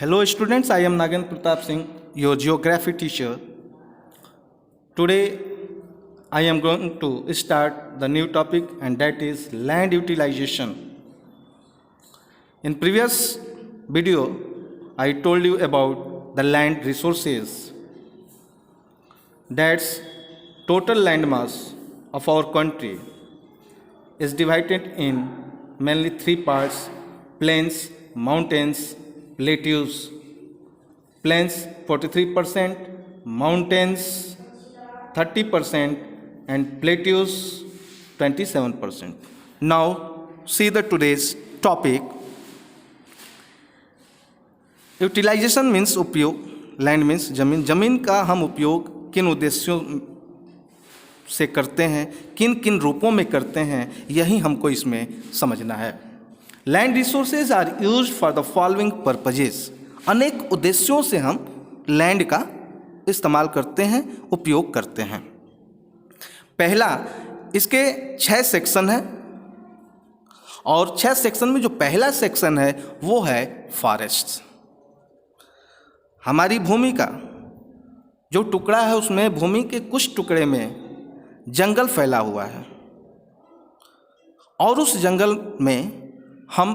Hello students, I am Nagen Pratap Singh, your geography teacher. Today I am going to start the new topic and that is land utilization. In previous video I told you about the land resources. That's total land mass of our country is divided in mainly three parts: plains, mountains, plateaus. Plains 43%, mountains 30%, and plateaus 27%. Now see the today's topic. Utilisation means उपयोग, land means जमीन। जमीन का हम उपयोग किन उद्देश्यों से करते हैं, किन किन रूपों में करते हैं, यही हमको इसमें समझना है। Land resources are used for the following purposes. अनेक उद्देश्यों से हम लैंड का इस्तेमाल करते हैं, उपयोग करते हैं। पहला, इसके 6 सेक्शन है और 6 सेक्शन में जो पहला सेक्शन है वो है फॉरेस्ट। हमारी भूमि का जो टुकड़ा है उसमें भूमि के कुछ टुकड़े में जंगल फैला हुआ है और उस जंगल में हम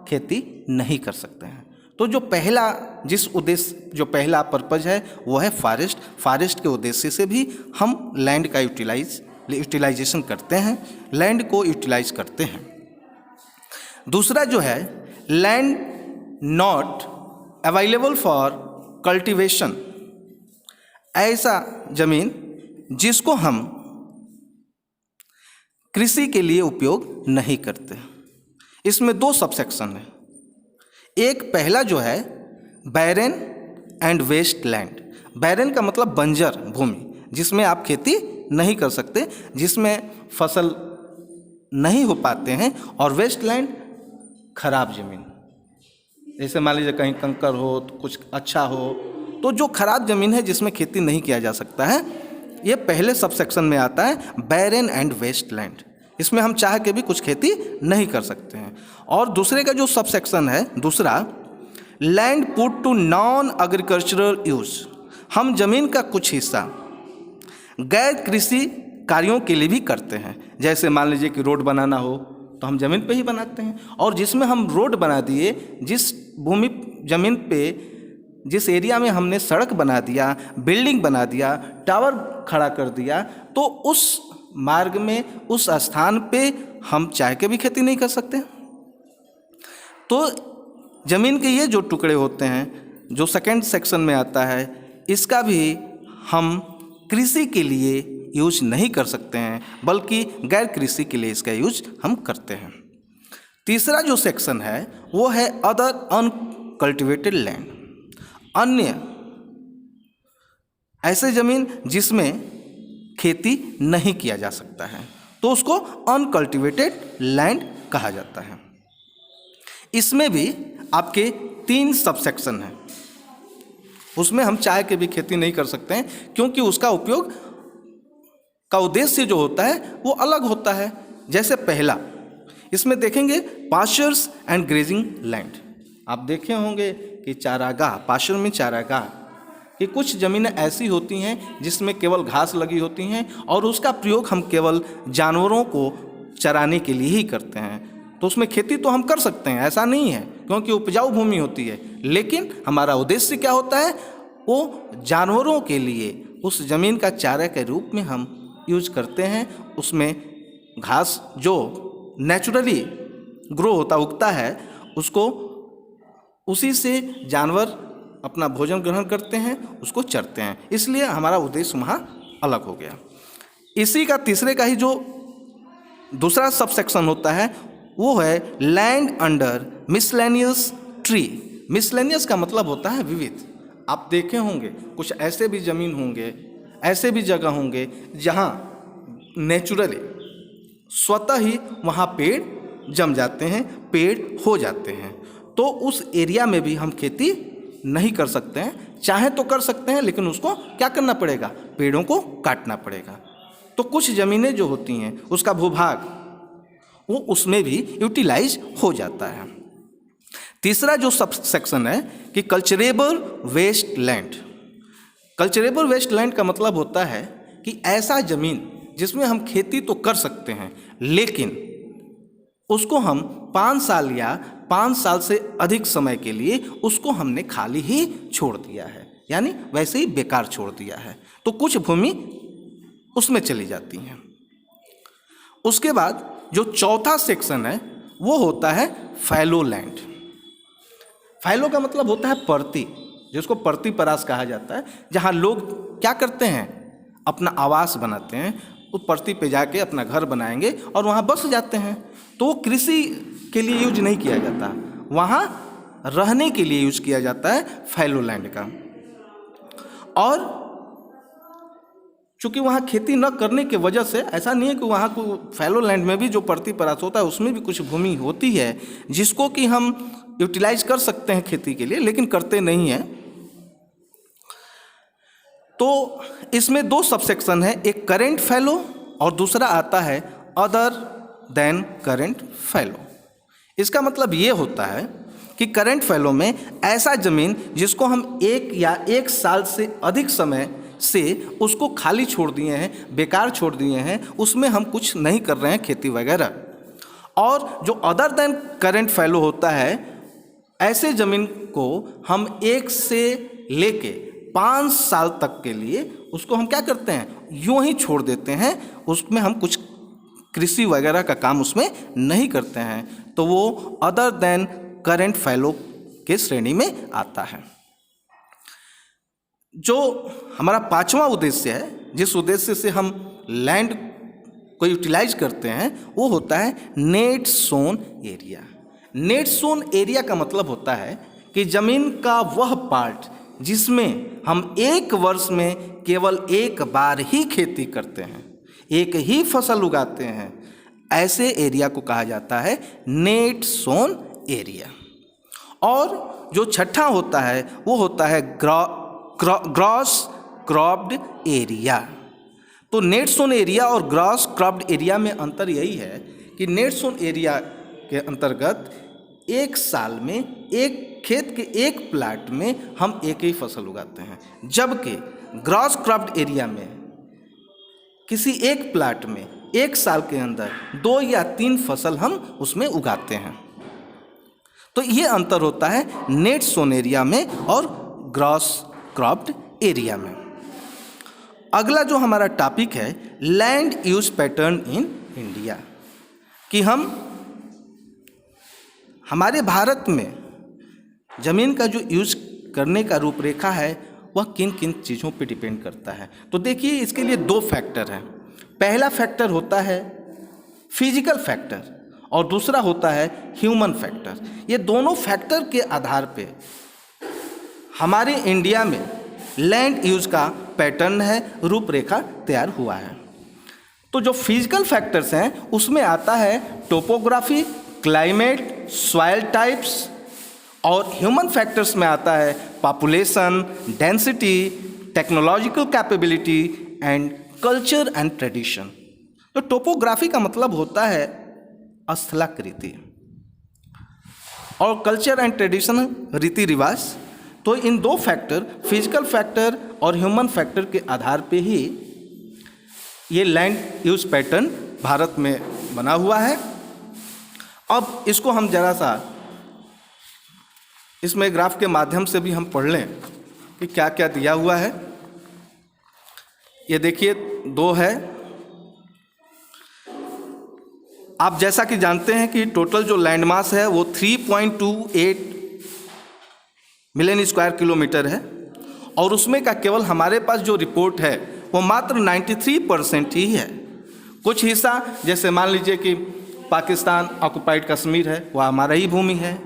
खेती नहीं कर सकते हैं। तो जो पहला जो पहला पर्पज है वो है फॉरेस्ट। फॉरेस्ट के उद्देश्य से भी हम लैंड का यूटिलाइजेशन करते हैं, लैंड को यूटिलाइज करते हैं। दूसरा जो है land not available for cultivation, ऐसा जमीन जिसको हम कृषि के लिए उपयोग नहीं करते। इसमें 2 सबसेक्शन है। एक पहला जो है बैरन एंड वेस्ट लैंड। बैरन का मतलब बंजर भूमि, जिसमें आप खेती नहीं कर सकते, जिसमें फसल नहीं हो पाते हैं। और वेस्ट लैंड खराब जमीन, जैसे मान लीजिए कहीं कंकर हो तो कुछ अच्छा हो, तो जो खराब जमीन है जिसमें खेती नहीं किया जा सकता है, ये पहले सबसेक्शन में आता है बैरन एंड वेस्ट लैंड। इसमें हम चाह के भी कुछ खेती नहीं कर सकते हैं। और दूसरे का जो सबसेक्शन है दूसरा, land put to non agricultural use. हम जमीन का कुछ हिस्सा गैर कृषि कार्यों के लिए भी करते हैं। जैसे मान लीजिए कि रोड बनाना हो तो हम जमीन पे ही बनाते हैं, और जिसमें हम रोड बना दिए, जिस जमीन पे जिस एरिया में हमने सड़क बना दिया, बिल्डिंग बना दिया, टावर खड़ा कर दिया, तो उस मार्ग में, उस स्थान पे हम चाह के भी खेती नहीं कर सकते। तो जमीन के ये जो टुकड़े होते हैं जो सेकंड सेक्शन में आता है, इसका भी हम कृषि के लिए यूज नहीं कर सकते हैं, बल्कि गैर कृषि के लिए इसका यूज हम करते हैं। तीसरा जो सेक्शन है वो है अदर अनकल्टिवेटेड लैंड। अन्य ऐसे जमीन जिसमें खेती नहीं किया जा सकता है, तो उसको अनकल्टिवेटेड लैंड कहा जाता है। इसमें भी आपके 3 सबसेक्शन हैं। उसमें हम चाह के भी खेती नहीं कर सकते हैं, क्योंकि उसका उपयोग का उद्देश्य जो होता है वो अलग होता है। जैसे पहला, इसमें देखेंगे पास्चर्स एंड ग्रेजिंग लैंड। आप देखे होंगे कि चारागाह, पास्चर में चारागाह, कि कुछ ज़मीनें ऐसी होती हैं जिसमें केवल घास लगी होती हैं और उसका प्रयोग हम केवल जानवरों को चराने के लिए ही करते हैं। तो उसमें खेती तो हम कर सकते हैं, ऐसा नहीं है, क्योंकि उपजाऊ भूमि होती है। लेकिन हमारा उद्देश्य क्या होता है, वो जानवरों के लिए उस ज़मीन का चारा के रूप में हम यूज करते हैं। उसमें घास जो नेचुरली ग्रो होता, उगता है, उसको उसी से जानवर अपना भोजन ग्रहण करते हैं, उसको चरते हैं। इसलिए हमारा उद्देश्य वहाँ अलग हो गया। इसी का तीसरे का ही जो दूसरा सबसेक्शन होता है वो है land under miscellaneous tree. Miscellaneous का मतलब होता है विविध। आप देखे होंगे कुछ ऐसे भी ज़मीन होंगे, ऐसे भी जगह होंगे जहाँ नेचुरली स्वतः ही वहाँ पेड़ जम जाते हैं, पेड़ हो जाते हैं। तो उस एरिया में भी हम खेती नहीं कर सकते हैं। चाहे तो कर सकते हैं, लेकिन उसको क्या करना पड़ेगा, पेड़ों को काटना पड़ेगा। तो कुछ ज़मीनें जो होती हैं उसका भूभाग वो उसमें भी यूटिलाइज हो जाता है। तीसरा जो सब सेक्शन है कि culturable waste land. Culturable waste land का मतलब होता है कि ऐसा जमीन जिसमें हम खेती तो कर सकते हैं, लेकिन उसको हम 5 साल या 5 साल से अधिक समय के लिए उसको हमने खाली ही छोड़ दिया है, यानी वैसे ही बेकार छोड़ दिया है, तो कुछ भूमि उसमें चली जाती हैं। उसके बाद जो चौथा सेक्शन है वो होता है फैलो लैंड। फैलो का मतलब होता है परती, जिसको परती परास कहा जाता है, जहाँ लोग क्या करते हैं, अपना आवास बनाते हैं, उस परती पे जाके अपना घर बनाएंगे और वहाँ बस जाते हैं। तो वो कृषि के लिए यूज नहीं किया जाता, वहाँ रहने के लिए यूज किया जाता है फैलो लैंड का। और चूँकि वहाँ खेती न करने की वजह से ऐसा नहीं है कि वहाँ को फैलो लैंड में भी जो परती परास होता है उसमें भी कुछ भूमि होती है जिसको कि हम यूटिलाइज कर सकते हैं खेती के लिए, लेकिन करते नहीं हैं। तो इसमें 2 सबसेक्शन है, एक करेंट फैलो और दूसरा आता है अदर देन करेंट फैलो। इसका मतलब ये होता है कि करेंट फैलो में ऐसा जमीन जिसको हम 1 या 1 साल से अधिक समय से उसको खाली छोड़ दिए हैं, बेकार छोड़ दिए हैं, उसमें हम कुछ नहीं कर रहे हैं खेती वगैरह। और जो अदर देन करेंट फैलो होता है, ऐसे ज़मीन को हम 1 से लेके 5 साल तक के लिए उसको हम क्या करते हैं, यूं ही छोड़ देते हैं, उसमें हम कुछ कृषि वगैरह का काम उसमें नहीं करते हैं, तो वो अदर देन करेंट फैलो के श्रेणी में आता है। जो हमारा 5वां उद्देश्य है, जिस उद्देश्य से हम लैंड को यूटिलाइज करते हैं, वो होता है net sown area. Net sown area का मतलब होता है कि ज़मीन का वह पार्ट जिसमें हम 1 वर्ष में केवल 1 बार ही खेती करते हैं, 1 ही फसल उगाते हैं, ऐसे एरिया को कहा जाता है नेट सोन एरिया। और जो छठा होता है वो होता है ग्रॉस क्रॉप्ड एरिया। तो नेट सोन एरिया और ग्रॉस क्रॉप्ड एरिया में अंतर यही है कि नेट सोन एरिया के अंतर्गत 1 साल में एक खेत के 1 प्लाट में हम 1 ही फसल उगाते हैं, जबकि ग्रॉस क्रॉप्ड एरिया में किसी 1 प्लाट में 1 साल के अंदर 2 या 3 फसल हम उसमें उगाते हैं। तो ये अंतर होता है नेट सोन एरिया में और ग्रॉस क्रॉप्ड एरिया में। अगला जो हमारा टॉपिक है land use pattern in India, कि हमारे भारत में ज़मीन का जो यूज करने का रूपरेखा है वह किन किन चीज़ों पे डिपेंड करता है। तो देखिए, इसके लिए 2 फैक्टर हैं। पहला फैक्टर होता है फिजिकल फैक्टर और दूसरा होता है ह्यूमन फैक्टर। ये दोनों फैक्टर के आधार पे हमारे इंडिया में लैंड यूज का पैटर्न है, रूपरेखा तैयार हुआ है। तो जो फिजिकल फैक्टर्स हैं उसमें आता है टोपोग्राफी, क्लाइमेट, सॉइल टाइप्स, और ह्यूमन फैक्टर्स में आता है population, density, technological capability and culture and tradition. तो टोपोग्राफी का मतलब होता है स्थलाकृति और कल्चर एंड ट्रेडिशन रीति रिवाज। तो इन 2 फैक्टर, फिजिकल फैक्टर और ह्यूमन फैक्टर के आधार पे ही ये लैंड यूज पैटर्न भारत में बना हुआ है। अब इसको हम जरा सा इसमें ग्राफ के माध्यम से भी हम पढ़ लें कि क्या क्या दिया हुआ है। ये देखिए 2 है। आप जैसा कि जानते हैं कि टोटल जो लैंड मास है वो 3.28 मिलियन स्क्वायर किलोमीटर है, और उसमें का केवल हमारे पास जो रिपोर्ट है वो मात्र 93% ही है। कुछ हिस्सा, जैसे मान लीजिए कि पाकिस्तान ऑक्युपाइड कश्मीर है, वह हमारा ही भूमि है।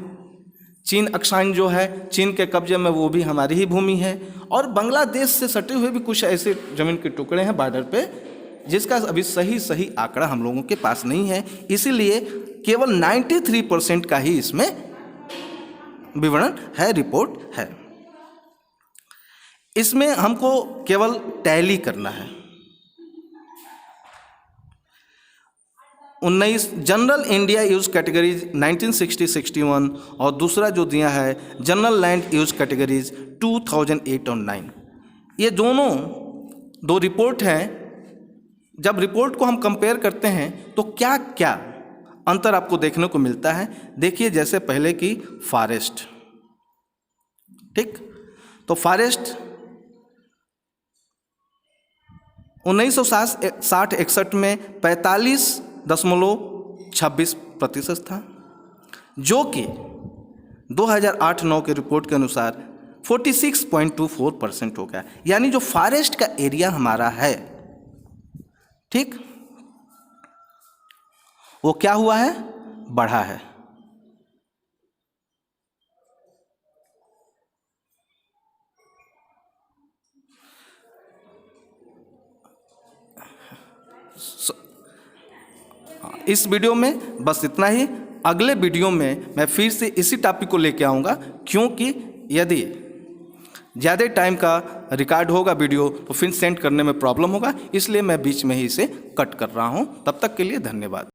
चीन अक्साइन जो है चीन के कब्जे में, वो भी हमारी ही भूमि है। और बांग्लादेश से सटे हुए भी कुछ ऐसे ज़मीन के टुकड़े हैं बॉर्डर पे, जिसका अभी सही आंकड़ा हम लोगों के पास नहीं है। इसीलिए केवल 93% का ही इसमें विवरण है, रिपोर्ट है। इसमें हमको केवल टैली करना है। 19 जनरल इंडिया यूज कैटेगरीज 1960-61 और दूसरा जो दिया है जनरल लैंड यूज कैटेगरीज 2008 और 9। ये दोनों दो रिपोर्ट हैं। जब रिपोर्ट को हम कंपेयर करते हैं तो क्या क्या अंतर आपको देखने को मिलता है, देखिए जैसे पहले की फॉरेस्ट, ठीक, तो फॉरेस्ट 1960-61 में 45.26% था, जो कि 2008-9 के रिपोर्ट के अनुसार 46.24% हो गया। यानी जो फॉरेस्ट का एरिया हमारा है, ठीक, वो क्या हुआ है, बढ़ा है। इस वीडियो में बस इतना ही। अगले वीडियो में मैं फिर से इसी टॉपिक को लेके आऊँगा, क्योंकि यदि ज़्यादा टाइम का रिकॉर्ड होगा वीडियो तो फिर सेंड करने में प्रॉब्लम होगा, इसलिए मैं बीच में ही इसे कट कर रहा हूँ। तब तक के लिए धन्यवाद।